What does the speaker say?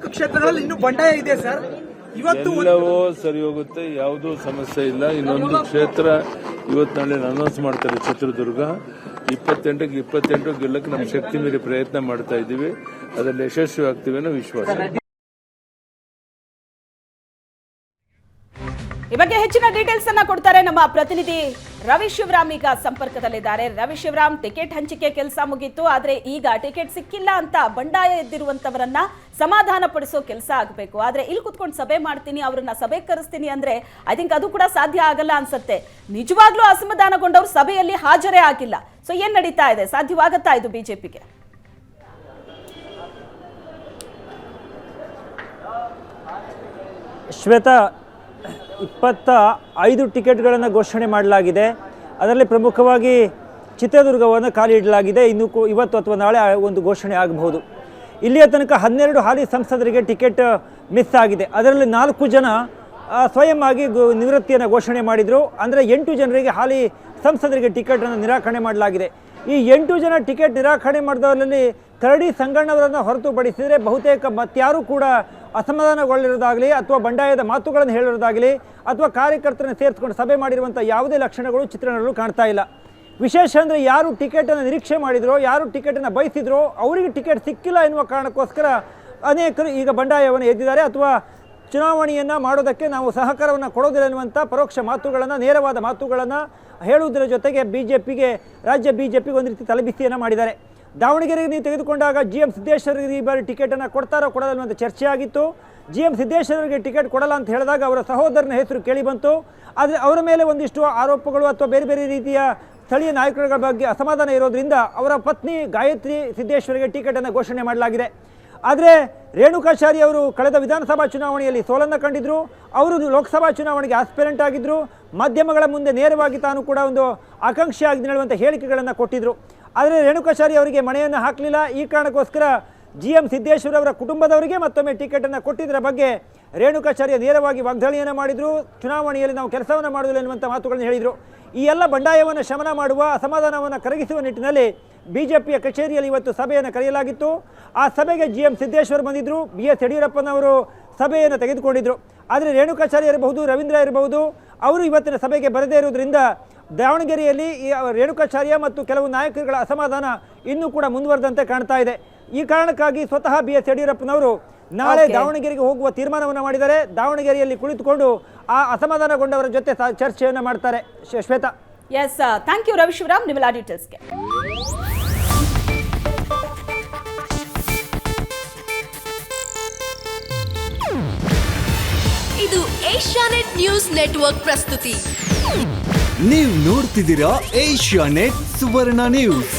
4 ಕ್ಷೇತ್ರಗಳಲ್ಲಿ ಇನ್ನೂ ಬಂಡಾಯ ಇದೆ ಸರ್. ಇವತ್ತು ಎಲ್ಲವೂ ಸರಿ ಹೋಗುತ್ತೆ, ಯಾವುದೂ ಸಮಸ್ಯೆ ಇಲ್ಲ. ಇನ್ನೊಂದು ಕ್ಷೇತ್ರ ಇವತ್ತು ನಾಳೆ ಅನೌನ್ಸ್ ಮಾಡ್ತಾರೆ, ಚಿತ್ರದುರ್ಗ 28ಕ್ಕೆ 28 ಗೆಲ್ಲಕ್ಕೆ ನಮ್ಮ ಶಕ್ತಿ ಮೀರಿ ಪ್ರಯತ್ನ ಮಾಡ್ತಾ ಇದ್ದೀವಿ. ಅದರಲ್ಲಿ ಯಶಸ್ವಿ ಆಗ್ತೀವಿ ಅನ್ನೋ ವಿಶ್ವಾಸ. ಈ ಬಗ್ಗೆ ಹೆಚ್ಚಿನ ಡೀಟೇಲ್ಸ್ ಅನ್ನ ಕೊಡ್ತಾರೆ ನಮ್ಮ ಪ್ರತಿನಿಧಿ ರವಿ ಶಿವರಾಮ್. ಈಗ ಸಂಪರ್ಕದಲ್ಲಿದ್ದಾರೆ. ರವಿ ಶಿವರಾಮ್, ಟಿಕೆಟ್ ಹಂಚಿಕೆ ಕೆಲಸ ಮುಗಿತು, ಆದ್ರೆ ಈಗ ಟಿಕೆಟ್ ಸಿಕ್ಕಿಲ್ಲ ಅಂತ ಬಂಡಾಯ ಎದ್ದಿರುವಂತವರನ್ನ ಸಮಾಧಾನ ಪಡಿಸೋ ಕೆಲಸ ಆಗಬೇಕು. ಆದ್ರೆ ಇಲ್ಲಿ ಕುತ್ಕೊಂಡು ಸಭೆ ಮಾಡ್ತೀನಿ, ಅವರನ್ನ ಸಭೆ ಕರೆಸ್ತೀನಿ ಅಂದ್ರೆ ಐ ಥಿಂಕ್ ಅದು ಕೂಡ ಸಾಧ್ಯ ಆಗಲ್ಲ ಅನ್ಸುತ್ತೆ. ನಿಜವಾಗ್ಲೂ ಅಸಮಾಧಾನಗೊಂಡವರು ಸಭೆಯಲ್ಲಿ ಹಾಜರೇ ಆಗಿಲ್ಲ. ಸೊ ಏನ್ ನಡೀತಾ ಇದೆ? ಸಾಧ್ಯವಾಗತ್ತಾ ಇದು ಬಿಜೆಪಿಗೆ? ಶ್ವೇತಾ, 25 ಟಿಕೆಟ್ಗಳನ್ನು ಘೋಷಣೆ ಮಾಡಲಾಗಿದೆ. ಅದರಲ್ಲಿ ಪ್ರಮುಖವಾಗಿ ಚಿತ್ರದುರ್ಗವನ್ನು ಖಾಲಿ ಇಡಲಾಗಿದೆ. ಇನ್ನು ಇವತ್ತು ಅಥವಾ ನಾಳೆ ಒಂದು ಘೋಷಣೆ ಆಗಬಹುದು. ಇಲ್ಲಿಯ ತನಕ 12 ಹಾಲಿ ಸಂಸದರಿಗೆ ಟಿಕೆಟ್ ಮಿಸ್ ಆಗಿದೆ. ಅದರಲ್ಲಿ 4 ಜನ ಸ್ವಯಂ ಆಗಿ ನಿವೃತ್ತಿಯನ್ನು ಘೋಷಣೆ ಮಾಡಿದರು. ಅಂದರೆ 8 ಜನರಿಗೆ ಹಾಲಿ ಸಂಸದರಿಗೆ ಟಿಕೆಟನ್ನು ನಿರಾಕರಣೆ ಮಾಡಲಾಗಿದೆ. ಈ 8 ಜನ ಟಿಕೆಟ್ ನಿರಾಕರಣೆ ಮಾಡಿದವರಲ್ಲಿ ಕರಡಿ ಸಂಗಣ್ಣವರನ್ನು ಹೊರತುಪಡಿಸಿದರೆ ಬಹುತೇಕ ಮತ್ತಾರೂ ಕೂಡ ಅಸಮಾಧಾನಗೊಳ್ಳಿರೋದಾಗಲಿ ಅಥವಾ ಬಂಡಾಯದ ಮಾತುಗಳನ್ನು ಹೇಳಿರೋದಾಗಲಿ ಅಥವಾ ಕಾರ್ಯಕರ್ತರನ್ನು ಸೇರಿಸ್ಕೊಂಡು ಸಭೆ ಮಾಡಿರುವಂಥ ಯಾವುದೇ ಲಕ್ಷಣಗಳು ಚಿತ್ರಣಗಳು ಕಾಣ್ತಾ ಇಲ್ಲ. ವಿಶೇಷ ಅಂದರೆ ಯಾರು ಟಿಕೆಟನ್ನು ನಿರೀಕ್ಷೆ ಮಾಡಿದರೋ, ಯಾರು ಟಿಕೆಟನ್ನು ಬಯಸಿದ್ರೋ ಅವರಿಗೆ ಟಿಕೆಟ್ ಸಿಕ್ಕಿಲ್ಲ ಎನ್ನುವ ಕಾರಣಕ್ಕೋಸ್ಕರ ಅನೇಕರು ಈಗ ಬಂಡಾಯವನ್ನು ಎದ್ದಿದ್ದಾರೆ. ಅಥವಾ ಚುನಾವಣೆಯನ್ನು ಮಾಡೋದಕ್ಕೆ ನಾವು ಸಹಕಾರವನ್ನು ಕೊಡೋದಿಲ್ಲ ಎನ್ನುವಂಥ ಪರೋಕ್ಷ ಮಾತುಗಳನ್ನು, ನೇರವಾದ ಮಾತುಗಳನ್ನು ಹೇಳುವುದರ ಜೊತೆಗೆ ರಾಜ್ಯ ಬಿಜೆಪಿಗೆ ಒಂದು ರೀತಿ ತಲೆಬಿಸಿಯನ್ನು ಮಾಡಿದ್ದಾರೆ. ದಾವಣಗೆರೆಗೆ ನೀವು ತೆಗೆದುಕೊಂಡಾಗ GM ಸಿದ್ದೇಶ್ವರರಿಗೆ ಈ ಬಾರಿ ಟಿಕೆಟನ್ನು ಕೊಡ್ತಾರೋ ಕೊಡಲ್ಲ ಅನ್ನುವಂಥ ಚರ್ಚೆ ಆಗಿತ್ತು. GM ಸಿದ್ದೇಶ್ವರರಿಗೆ ಟಿಕೆಟ್ ಕೊಡಲ್ಲ ಅಂತ ಹೇಳಿದಾಗ ಅವರ ಸಹೋದರನ ಹೆಸರು ಕೇಳಿ ಬಂತು. ಆದರೆ ಅವರ ಮೇಲೆ ಒಂದಿಷ್ಟು ಆರೋಪಗಳು ಅಥವಾ ಬೇರೆ ಬೇರೆ ರೀತಿಯ ಸ್ಥಳೀಯ ನಾಯಕರುಗಳ ಬಗ್ಗೆ ಅಸಮಾಧಾನ ಇರೋದ್ರಿಂದ ಅವರ ಪತ್ನಿ ಗಾಯತ್ರಿ ಸಿದ್ದೇಶ್ವರಿಗೆ ಟಿಕೆಟನ್ನು ಘೋಷಣೆ ಮಾಡಲಾಗಿದೆ. ಆದರೆ ರೇಣುಕಾಚಾರ್ಯ ಅವರು ಕಳೆದ ವಿಧಾನಸಭಾ ಚುನಾವಣೆಯಲ್ಲಿ ಸೋಲನ್ನು ಕಂಡಿದ್ದರು. ಅವರು ಲೋಕಸಭಾ ಚುನಾವಣೆಗೆ ಆಸ್ಪಿರೆಂಟ್ ಆಗಿದ್ದರು. ಮಾಧ್ಯಮಗಳ ಮುಂದೆ ನೇರವಾಗಿ ತಾನು ಕೂಡ ಒಂದು ಆಕಾಂಕ್ಷಿಯಾಗಿ ಹೇಳುವಂಥ ಹೇಳಿಕೆಗಳನ್ನು ಕೊಟ್ಟಿದ್ದರು. ಆದರೆ ರೇಣುಕಾಚಾರ್ಯ ಅವರಿಗೆ ಮಣೆಯನ್ನು ಹಾಕಲಿಲ್ಲ. ಈ ಕಾರಣಕ್ಕೋಸ್ಕರ GM ಸಿದ್ದೇಶ್ವರ ಅವರ ಕುಟುಂಬದವರಿಗೆ ಮತ್ತೊಮ್ಮೆ ಟಿಕೆಟನ್ನು ಕೊಟ್ಟಿದ್ದರ ಬಗ್ಗೆ ರೇಣುಕಾಚಾರ್ಯ ನೇರವಾಗಿ ವಾಗ್ದಾಳಿಯನ್ನು ಮಾಡಿದರು. ಚುನಾವಣೆಯಲ್ಲಿ ನಾವು ಕೆಲಸವನ್ನು ಮಾಡುವುದಿಲ್ಲ ಎನ್ನುವಂಥ ಮಾತುಗಳನ್ನು ಹೇಳಿದರು. ಈ ಎಲ್ಲ ಬಂಡಾಯವನ್ನು ಶಮನ ಮಾಡುವ, ಅಸಮಾಧಾನವನ್ನು ಕರಗಿಸುವ ನಿಟ್ಟಿನಲ್ಲಿ ಬಿಜೆಪಿಯ ಕಚೇರಿಯಲ್ಲಿ ಇವತ್ತು ಸಭೆಯನ್ನು ಕರೆಯಲಾಗಿತ್ತು. ಆ ಸಭೆಗೆ GM ಸಿದ್ದೇಶ್ವರ್ ಬಂದಿದ್ದರು. BS ಯಡಿಯೂರಪ್ಪನವರು ಸಭೆಯನ್ನು ತೆಗೆದುಕೊಂಡಿದ್ದರು. ಆದರೆ ರೇಣುಕಾಚಾರ್ಯ ಇರಬಹುದು, ರವೀಂದ್ರ ಇರಬಹುದು, ಅವರು ಇವತ್ತಿನ ಸಭೆಗೆ ಬರದೇ ಇರುವುದರಿಂದ ದಾವಣಗೆರೆಯಲ್ಲಿ ಈ ರೇಣುಕಾಚಾರ್ಯ ಮತ್ತು ಕೆಲವು ನಾಯಕರುಗಳ ಅಸಮಾಧಾನ ಇನ್ನೂ ಕೂಡ ಮುಂದುವರೆದಂತೆ ಕಾಣ್ತಾ ಇದೆ. ಈ ಕಾರಣಕ್ಕಾಗಿ ಸ್ವತಃ BS ಯಡಿಯೂರಪ್ಪನವರು ನಾಳೆ ದಾವಣಗೆರೆಗೆ ಹೋಗುವ ತೀರ್ಮಾನವನ್ನು ಮಾಡಿದ್ದಾರೆ. ದಾವಣಗೆರೆಯಲ್ಲಿ ಕುಳಿತುಕೊಂಡು ಆ ಅಸಮಾಧಾನಗೊಂಡವರ ಜೊತೆ ಚರ್ಚೆಯನ್ನು ಮಾಡ್ತಾರೆ. Shwetha, yes, thank you Ravi Shivaram ನಿಮ್ಮೆಲ್ಲ ಡೀಟೇಲ್ಸ್ಗೆ. ಇದು ಏಷ್ಯಾನೆಟ್ ನ್ಯೂಸ್ ನೆಟ್ವರ್ಕ್ ಪ್ರಸ್ತುತಿ. ನೀವು ನೋಡ್ತಿದ್ದೀರಾ ಏಷ್ಯಾನೆಟ್ ಸುವರ್ಣ ನ್ಯೂಸ್.